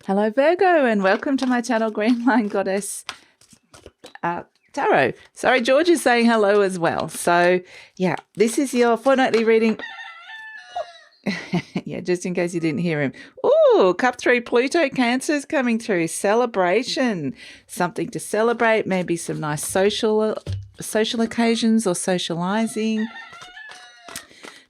Hello Virgo and welcome to my channel Green Line Goddess Tarot. Sorry, George is saying hello as well. So yeah, this is your fortnightly reading. Yeah, just in case you didn't hear him. Oh, Cup 3 Pluto Cancer's coming through. Celebration. Something to celebrate. Maybe some nice social occasions or socializing.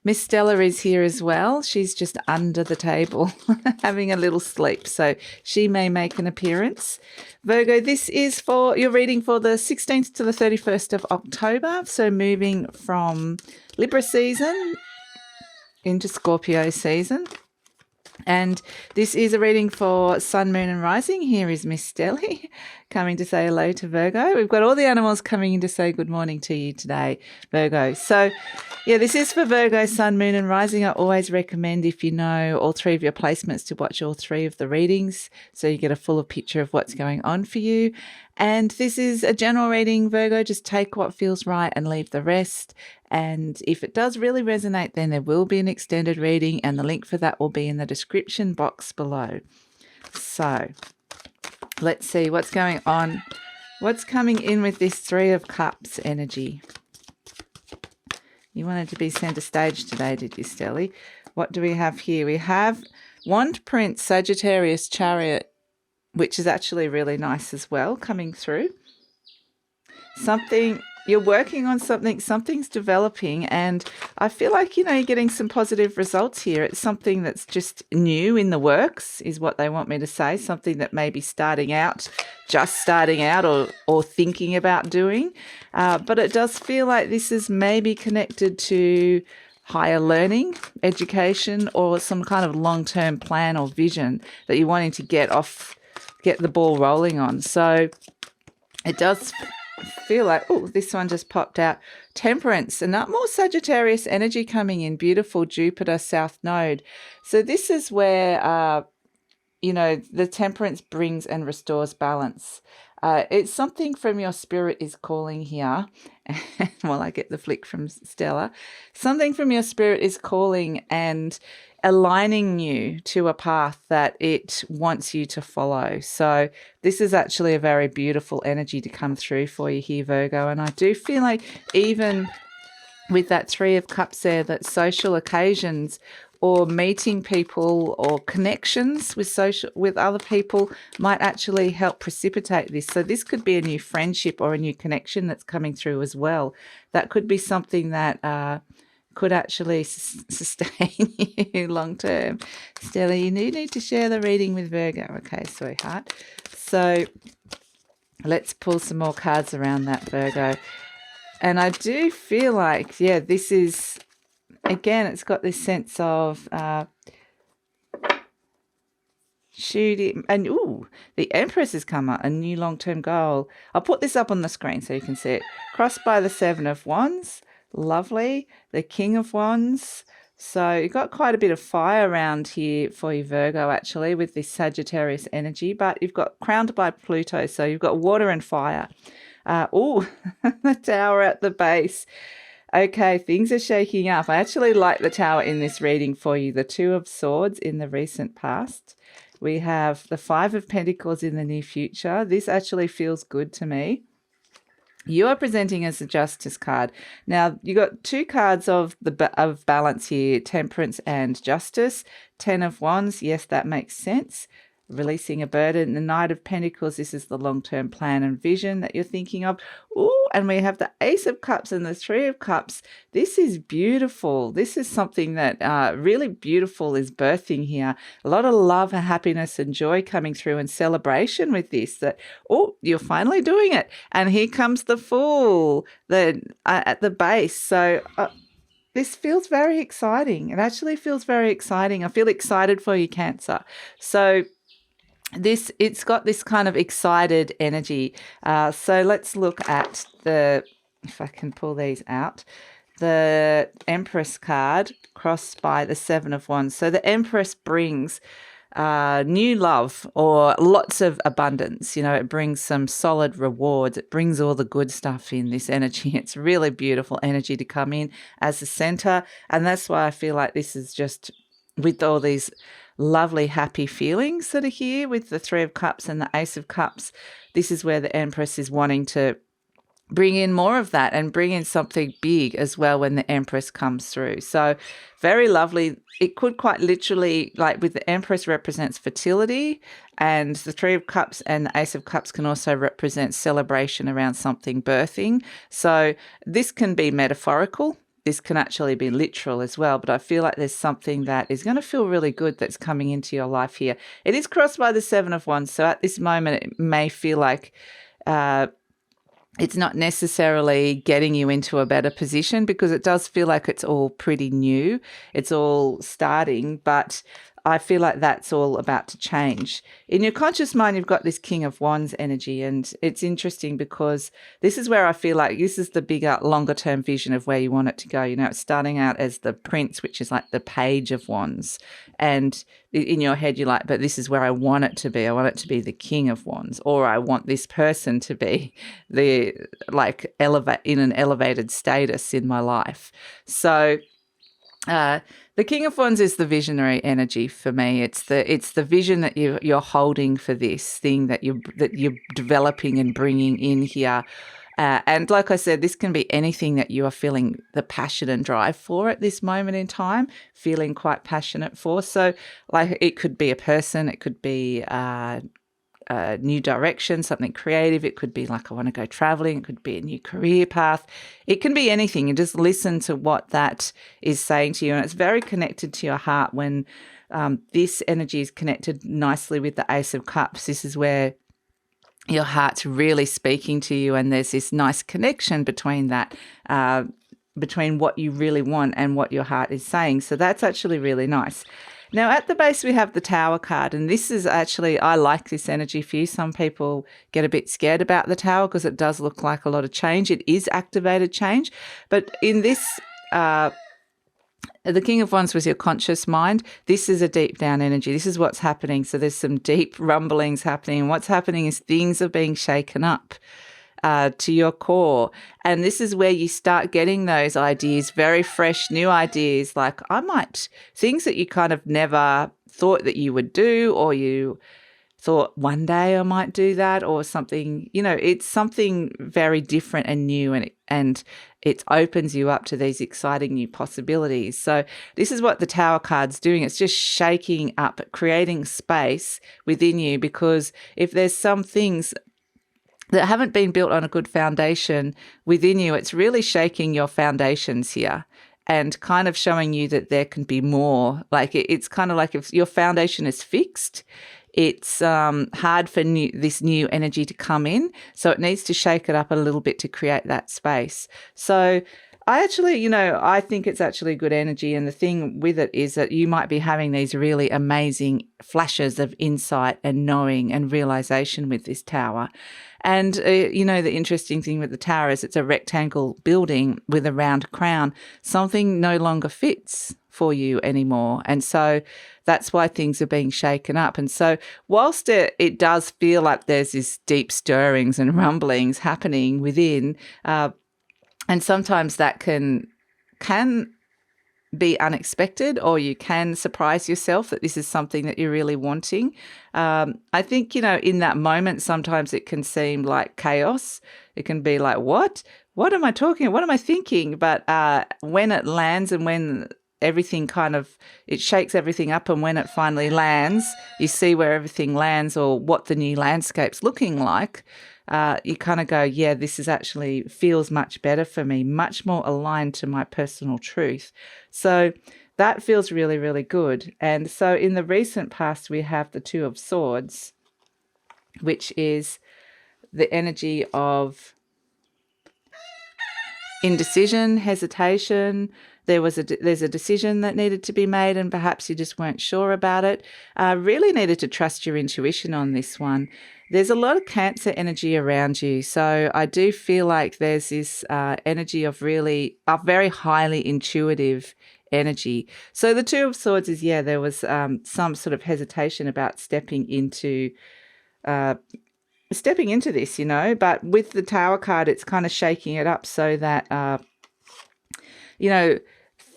Miss Stella is here as well. She's just under the table having a little sleep, so she may make an appearance. Virgo, this is for your reading for the 16th to the 31st of October, so moving from Libra season into Scorpio season. And this is a reading for Sun, Moon and Rising. Here is Miss Stelly coming to say hello to Virgo. We've got all the animals coming in to say good morning to you today, Virgo. So, yeah, this is for Virgo, Sun, Moon and Rising. I always recommend, if you know all three of your placements, to watch all three of the readings so you get a fuller picture of what's going on for you. And this is a general reading, Virgo. Just take what feels right and leave the rest. And if it does really resonate, then there will be an extended reading, and the link for that will be in the description box below. So let's see what's going on. What's coming in with this Three of Cups energy? You wanted to be centre stage today, did you, Stelly? What do we have here? We have Wand Prince, Sagittarius, Chariot, which is actually really nice as well, coming through. You're working on something's developing, and I feel like, you're getting some positive results here. It's something that's just new in the works is what they want me to say, something that may be just starting out or thinking about doing. But it does feel like this is maybe connected to higher learning, education, or some kind of long-term plan or vision that you're wanting to get the ball rolling on. So it does feel like, this one just popped out. Temperance, and not more Sagittarius energy coming in. Beautiful Jupiter South Node. So this is where, the temperance brings and restores balance. It's something from your spirit is calling here. While I get the flick from Stella, something from your spirit is calling and aligning you to a path that it wants you to follow. So this is actually a very beautiful energy to come through for you here, Virgo. And I do feel like even with that Three of Cups there, that social occasions or meeting people or connections with other people might actually help precipitate this. So this could be a new friendship or a new connection that's coming through as well. That could be something that could actually sustain you long term. Stella, you need to share the reading with Virgo. Okay, sweetheart. So let's pull some more cards around that, Virgo. And I do feel like, this is, again, it's got this sense of shooting. And, the Empress has come up, a new long-term goal. I'll put this up on the screen so you can see it. Crossed by the Seven of Wands. Lovely. The King of Wands. So you've got quite a bit of fire around here for you, Virgo, actually, with this Sagittarius energy. But you've got crowned by Pluto, so you've got water and fire. The Tower at the base. Okay, things are shaking up. I actually like the Tower in this reading for you. The Two of Swords in the recent past. We have the Five of Pentacles in the near future. This actually feels good to me. You are presenting as a Justice card. Now, you got two cards of balance here, Temperance and Justice. Ten of Wands, yes, that makes sense. Releasing a burden. The Knight of Pentacles, this is the long-term plan and vision that you're thinking of. And we have the Ace of Cups and the Three of Cups. This is beautiful. This is something that really beautiful is birthing here. A lot of love and happiness and joy coming through and celebration with this, that, you're finally doing it. And here comes the Fool at the base. So this feels very exciting. It actually feels very exciting. I feel excited for you, Cancer. So it's got this kind of excited energy. So let's look at if I can pull these out, the Empress card crossed by the Seven of Wands. So the Empress brings new love or lots of abundance. It brings some solid rewards. It brings all the good stuff in this energy. It's really beautiful energy to come in as the center. And that's why I feel like this is just with all these lovely, happy feelings that are here with the Three of Cups and the Ace of Cups. This is where the Empress is wanting to bring in more of that and bring in something big as well when the Empress comes through. So very lovely. It could quite literally, like with the Empress represents fertility, and the Three of Cups and the Ace of Cups can also represent celebration around something birthing. So this can be metaphorical. This can actually be literal as well, but I feel like there's something that is going to feel really good that's coming into your life here. It is crossed by the Seven of Wands, so at this moment it may feel like it's not necessarily getting you into a better position, because it does feel like it's all pretty new. It's all starting, but I feel like that's all about to change. In your conscious mind, you've got this King of Wands energy, and it's interesting because this is where I feel like this is the bigger, longer term vision of where you want it to go. You know, it's starting out as the Prince, which is like the Page of Wands. And in your head, you're like, but this is where I want it to be. I want it to be the King of Wands, or I want this person to be the in an elevated status in my life. So the King of Wands is the visionary energy for me. It's the vision that you're holding for this thing that you're developing and bringing in here. And like I said, this can be anything that you are feeling the passion and drive for at this moment in time, feeling quite passionate for. So like it could be a person, it could be a new direction, something creative. It could be like, I want to go traveling. It could be a new career path. It can be anything. You just listen to what that is saying to you. And it's very connected to your heart when this energy is connected nicely with the Ace of Cups. This is where your heart's really speaking to you, and there's this nice connection between that, between what you really want and what your heart is saying. So that's actually really nice. Now, at the base, we have the Tower card, and this is actually, I like this energy for you. Some people get a bit scared about the Tower because it does look like a lot of change. It is activated change, but in this, the King of Wands was your conscious mind. This is a deep down energy. This is what's happening. So there's some deep rumblings happening. And what's happening is things are being shaken up to your core. And this is where you start getting those ideas, very fresh, new ideas, like things that you kind of never thought that you would do, or you thought one day I might do that, or something, it's something very different and new, and it opens you up to these exciting new possibilities. So this is what the Tower card's doing. It's just shaking up, creating space within you, because if there's some things that haven't been built on a good foundation within you, it's really shaking your foundations here and kind of showing you that there can be more. Like it's kind of like if your foundation is fixed, it's hard for this new energy to come in. So it needs to shake it up a little bit to create that space. So I actually, I think it's actually good energy. And the thing with it is that you might be having these really amazing flashes of insight and knowing and realization with this Tower. And, the interesting thing with the Tower is it's a rectangle building with a round crown. Something no longer fits for you anymore. And so that's why things are being shaken up. And so whilst it does feel like there's this deep stirrings and rumblings happening within, and sometimes that can be unexpected, or you can surprise yourself that this is something that you're really wanting. I think, in that moment, sometimes it can seem like chaos. It can be like, what am I talking? What am I thinking? But when it lands, and when everything it shakes everything up, and when it finally lands, you see where everything lands, or what the new landscape's looking like. You kind of go, yeah, this is actually feels much better for me, much more aligned to my personal truth. So that feels really, really good. And so in the recent past, we have the Two of Swords, which is the energy of indecision, hesitation. There's a decision that needed to be made, and perhaps you just weren't sure about it. Really needed to trust your intuition on this one. There's a lot of Cancer energy around you. So I do feel like there's this energy of really a very highly intuitive energy. So the Two of Swords is, there was some sort of hesitation about stepping into this, but with the Tower card, it's kind of shaking it up so that,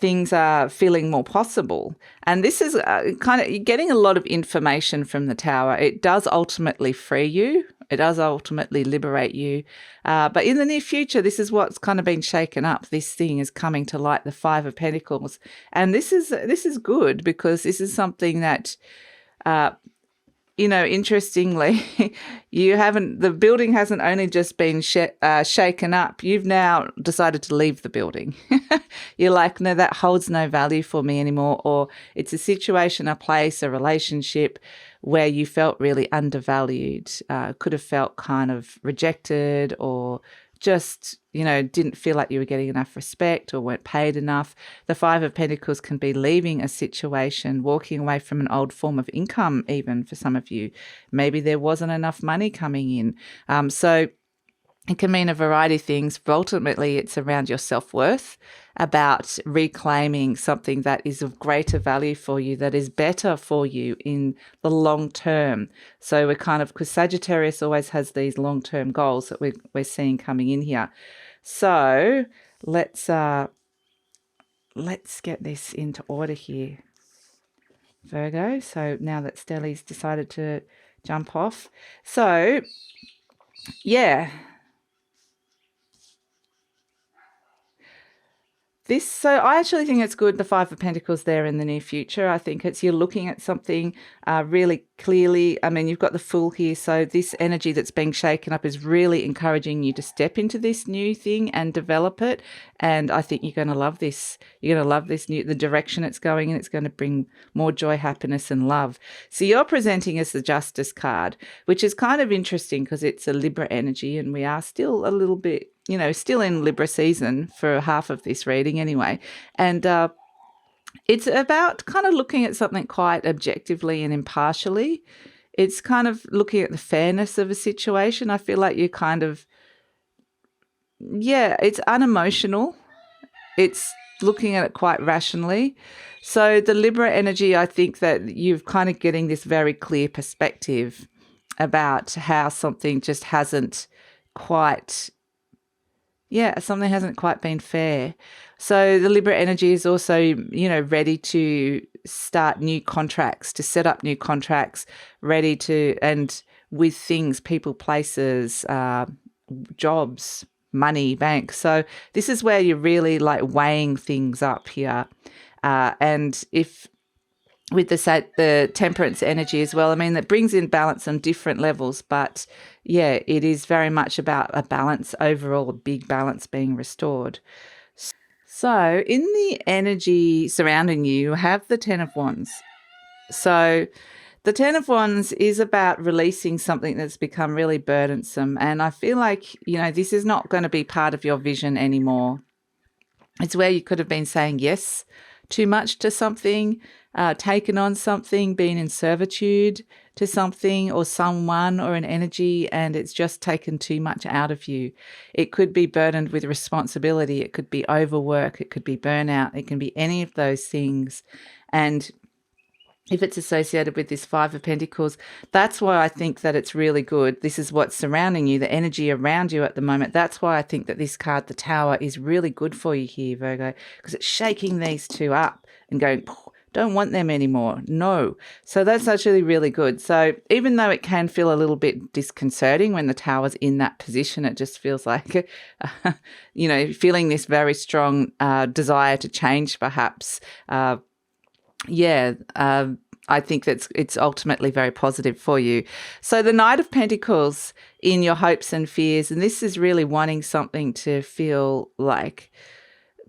things are feeling more possible. And this is kind of, you're getting a lot of information from the Tower. It does ultimately free you. It does ultimately liberate you. But in the near future, this is what's kind of been shaken up. This thing is coming to light, the Five of Pentacles. And this is good, because this is something that, interestingly, the building hasn't only just been shaken up, you've now decided to leave the building. You're like, no, that holds no value for me anymore. Or it's a situation, a place, a relationship where you felt really undervalued, could have felt kind of rejected, or just, didn't feel like you were getting enough respect or weren't paid enough. The Five of Pentacles can be leaving a situation, walking away from an old form of income, even for some of you. Maybe there wasn't enough money coming in. So it can mean a variety of things, but ultimately it's around your self-worth, about reclaiming something that is of greater value for you, that is better for you in the long term. So we're because Sagittarius always has these long-term goals that we're seeing coming in here. So let's get this into order here, Virgo. So now that Stelli's decided to jump off. So, yeah. So I actually think it's good, the Five of Pentacles there in the near future. I think you're looking at something really clearly. I mean, you've got the Fool here, so this energy that's being shaken up is really encouraging you to step into this new thing and develop it. And I think you're going to love this. You're going to love the direction it's going in. It's going to bring more joy, happiness, and love. So you're presenting as the Justice card, which is kind of interesting because it's a Libra energy, and we are still a little bit, still in Libra season for half of this reading anyway. And it's about kind of looking at something quite objectively and impartially. It's kind of looking at the fairness of a situation. I feel like you kind of, it's unemotional. It's looking at it quite rationally. So the Libra energy, I think that you're kind of getting this very clear perspective about how something just hasn't quite been fair. So the Libra energy is also, ready to start new contracts, to set up new contracts, ready to, and with things, people, places, jobs, money, bank. So this is where you're really weighing things up here. And if with the Temperance energy as well, I mean, that brings in balance on different levels, but it is very much about a balance overall, a big balance being restored. So in the energy surrounding you have the Ten of Wands. So the Ten of Wands is about releasing something that's become really burdensome. And I feel like, this is not going to be part of your vision anymore. It's where you could have been saying yes too much to something, taken on something, been in servitude to something or someone or an energy, and it's just taken too much out of you. It could be burdened with responsibility. It could be overwork. It could be burnout. It can be any of those things. And if it's associated with this Five of Pentacles, that's why I think that it's really good. This is what's surrounding you, the energy around you at the moment. That's why I think that this card, the Tower, is really good for you here, Virgo, because it's shaking these two up and going, don't want them anymore. No. So that's actually really good. So even though it can feel a little bit disconcerting when the Tower's in that position, it just feels like, feeling this very strong desire to change perhaps. I think it's ultimately very positive for you. So the Knight of Pentacles in your hopes and fears, and this is really wanting something to feel like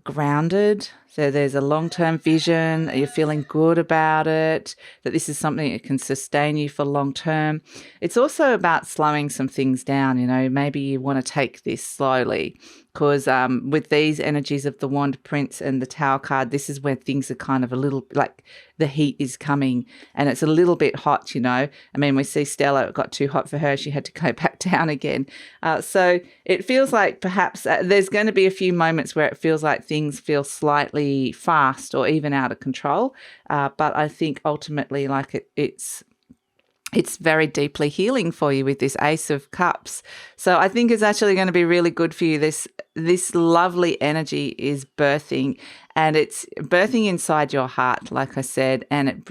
grounded. So there's a long-term vision, you're feeling good about it, that this is something that can sustain you for long term. It's also about slowing some things down, maybe you want to take this slowly, because with these energies of the Wand Prince and the Tower card, this is where things are kind of a little, like the heat is coming and it's a little bit hot, I mean, we see Stella, it got too hot for her. She had to go back down again. So it feels like perhaps there's going to be a few moments where it feels like things feel slightly fast or even out of control. But I think ultimately it's very deeply healing for you with this Ace of Cups. So I think it's actually going to be really good for you. This this lovely energy is birthing, and it's birthing inside your heart, like I said, and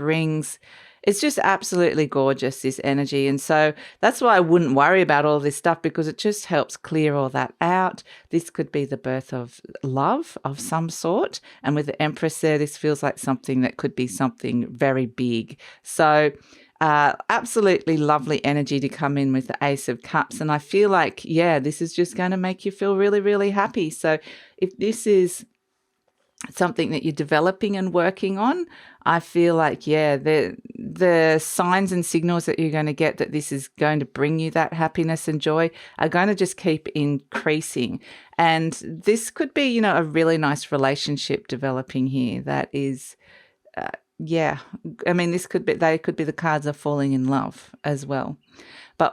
it's just absolutely gorgeous, this energy. And so that's why I wouldn't worry about all this stuff, because it just helps clear all that out. This could be the birth of love of some sort. And with the Empress there, this feels like something that could be something very big. So absolutely lovely energy to come in with the Ace of Cups. And I feel like, yeah, this is just going to make you feel really, really happy. So if this is something that you're developing and working on, I feel like, yeah, the signs and signals that you're going to get that this is going to bring you that happiness and joy are going to just keep increasing. And this could be, a really nice relationship developing here that is, yeah, I mean, they could be the cards of falling in love as well,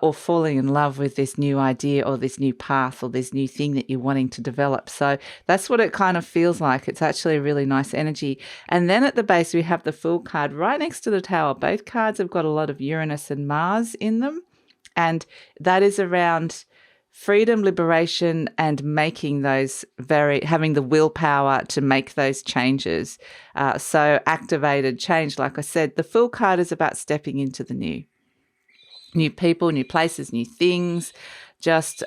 or falling in love with this new idea or this new path or this new thing that you're wanting to develop. So that's what it kind of feels like. It's actually a really nice energy. And then at the base, we have the Fool card right next to the Tower. Both cards have got a lot of Uranus and Mars in them. And that is around freedom, liberation, and making having the willpower to make those changes. So activated change, like I said, the Fool card is about stepping into the new people, new places, new things.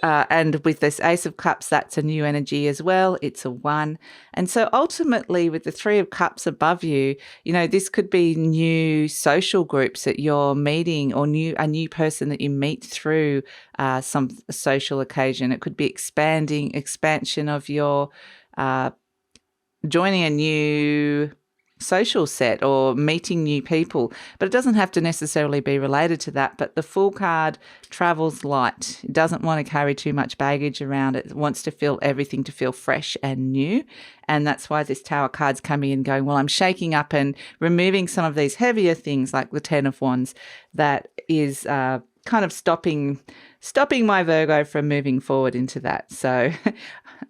And with this Ace of Cups, that's a new energy as well. It's a 1. And so ultimately with the 3 of Cups above you, this could be new social groups that you're meeting, or a new person that you meet through some social occasion. It could be expansion of your joining a new social set or meeting new people, but it doesn't have to necessarily be related to that. But the Fool card travels light. It doesn't want to carry too much baggage around. It wants to feel everything to feel fresh and new. And that's why this Tower card's coming in going, well, I'm shaking up and removing some of these heavier things like the 10 of Wands that is kind of stopping my Virgo from moving forward into that. So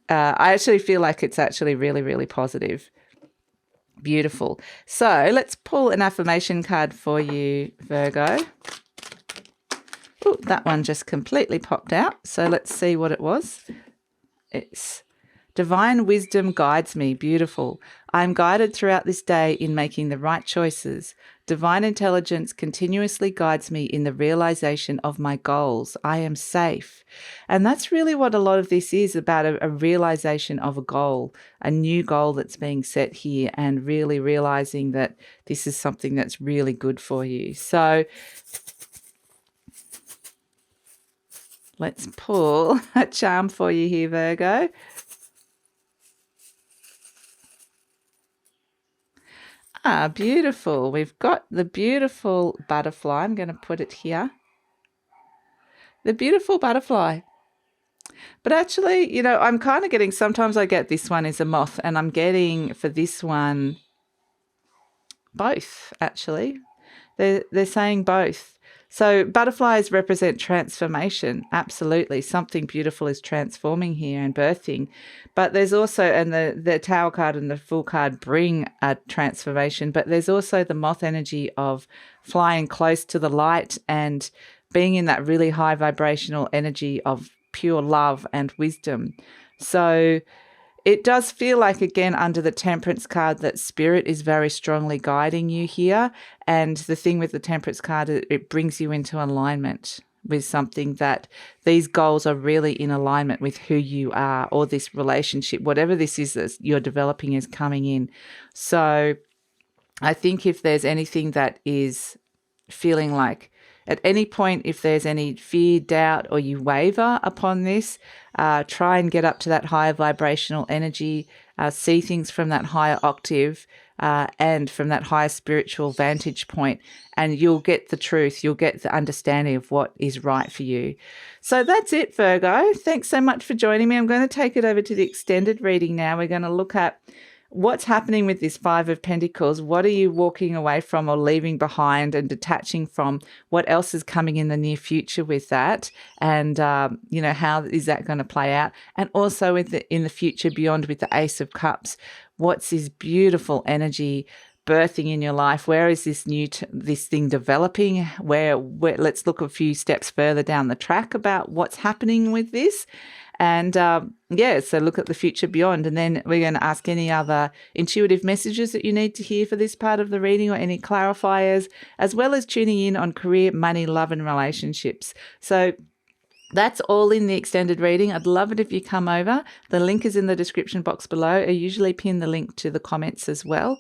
I actually feel like it's actually really, really positive. Beautiful. So let's pull an affirmation card for you, Virgo. Oh, that one just completely popped out. So let's see what it was. It's divine wisdom guides me. Beautiful. I am guided throughout this day in making the right choices. Divine intelligence continuously guides me in the realization of my goals. I am safe. And that's really what a lot of this is about, a realization of a goal, a new goal that's being set here, and really realizing that this is something that's really good for you. So let's pull a charm for you here, Virgo. Beautiful. We've got the beautiful butterfly. I'm going to put it here. The beautiful butterfly. But actually, I'm kind of getting, sometimes I get this one is a moth, and I'm getting for this one both, actually. They're saying both. So butterflies represent transformation. Absolutely. Something beautiful is transforming here and birthing. But there's also, and the Tower card and the Fool card bring a transformation, but there's also the moth energy of flying close to the light and being in that really high vibrational energy of pure love and wisdom. So it does feel like, again, under the Temperance card, that spirit is very strongly guiding you here. And the thing with the Temperance card, it brings you into alignment with something, that these goals are really in alignment with who you are, or this relationship, whatever this is that you're developing is coming in. So I think if there's anything that is feeling like, at any point, if there's any fear, doubt, or you waver upon this, try and get up to that higher vibrational energy, see things from that higher octave and from that higher spiritual vantage point, and you'll get the truth. You'll get the understanding of what is right for you. So that's it, Virgo. Thanks so much for joining me. I'm going to take it over to the extended reading now. We're going to look at what's happening with this Five of Pentacles. What are you walking away from or leaving behind and detaching from? What else is coming in the near future with that? And, how is that going to play out? And also in the future beyond with the Ace of Cups, what's this beautiful energy birthing in your life? Where is this this thing developing? Where let's look a few steps further down the track about what's happening with this. And so look at the future beyond. And then we're going to ask any other intuitive messages that you need to hear for this part of the reading, or any clarifiers, as well as tuning in on career, money, love, and relationships. So that's all in the extended reading. I'd love it if you come over. The link is in the description box below. I usually pin the link to the comments as well.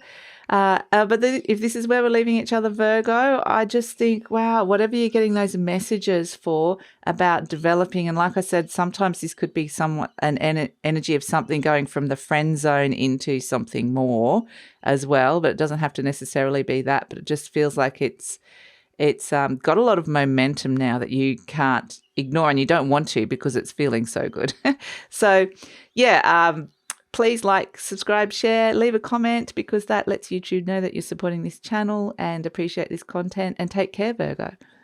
If this is where we're leaving each other, Virgo, I just think, wow, whatever you're getting those messages for about developing, and like I said, sometimes this could be somewhat an energy of something going from the friend zone into something more as well, but it doesn't have to necessarily be that, but it just feels like it's got a lot of momentum now that you can't ignore, and you don't want to because it's feeling so good. So, please like, subscribe, share, leave a comment, because that lets YouTube know that you're supporting this channel and appreciate this content. And take care, Virgo.